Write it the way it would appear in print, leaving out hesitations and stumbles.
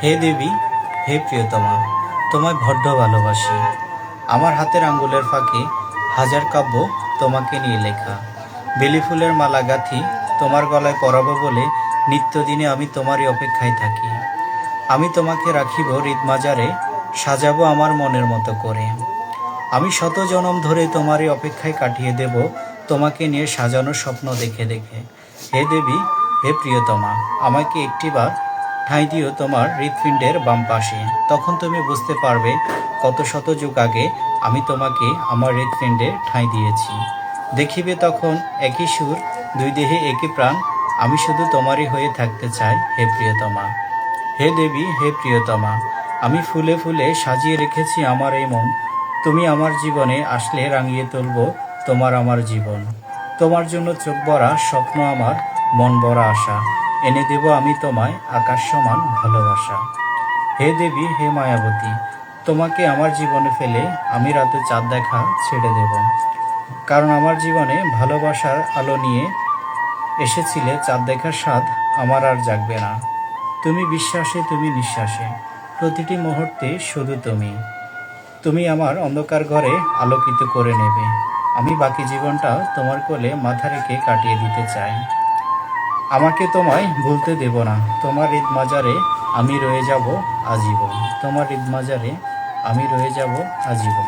হে দেবী, হে প্রিয়তমা, তোমায় বড্ড ভালোবাসি। আমার হাতের আঙ্গুলের ফাঁকে হাজার কাব্য তোমাকে নিয়ে লেখা। বেলি ফুলের মালা গাঁথি তোমার গলায় পরাবো বলে নিত্যদিনে আমি তোমারই অপেক্ষায় থাকি। আমি তোমাকে রাখিব হৃদমাজারে, সাজাবো আমার মনের মতো করে। আমি শত জনম ধরে তোমারই অপেক্ষায় কাটিয়ে দেব, তোমাকে নিয়ে সাজানো স্বপ্ন দেখে দেখে। হে দেবী, হে প্রিয়তমা, আমাকে একটিবার ঠাঁই দিও তোমার হৃৎপিণ্ডের বাম পাশে। তখন তুমি বুঝতে পারবে কত শত যুগ আগে আমি তোমাকে আমার হৃৎপিণ্ডে ঠাঁই দিয়েছি। দেখিবে তখন একই সুর, দুই দেহে একই প্রাণ। আমি শুধু তোমারই হয়ে থাকতে চাই, হে প্রিয়তমা। হে দেবী, হে প্রিয়তমা, আমি ফুলে ফুলে সাজিয়ে রেখেছি আমার এই মন। তুমি আমার জীবনে আসলে রাঙিয়ে তুলব তোমার আমার জীবন। তোমার জন্য চোখ ভরা স্বপ্ন, আমার মন ভরা আশা। এনে দেব আমি তোমায় আকাশ সমান ভালোবাসা। হে দেবী, হে মায়াবতী, তোমাকে আমার জীবনে ফেলে আমি রাতে চাঁদ দেখা ছেড়ে দেব। কারণ আমার জীবনে ভালোবাসার আলো নিয়ে এসেছিলে, চাঁদ দেখার স্বাদ আমার আর জাগবে না। তুমি বিশ্বাসে, তুমি নিঃশ্বাসে, প্রতিটি মুহূর্তে শুধু তুমি। তুমি আমার অন্ধকার ঘরে আলোকিত করে নেবে। আমি বাকি জীবনটা তোমার কোলে মাথা রেখে কাটিয়ে দিতে চাই। আমাকে তোমায় ভুলতে দেব না। তোমার হৃদমাজারে আমি রয়ে যাব আজীবন। তোমার হৃদমাজারে আমি রয়ে যাব আজীবন।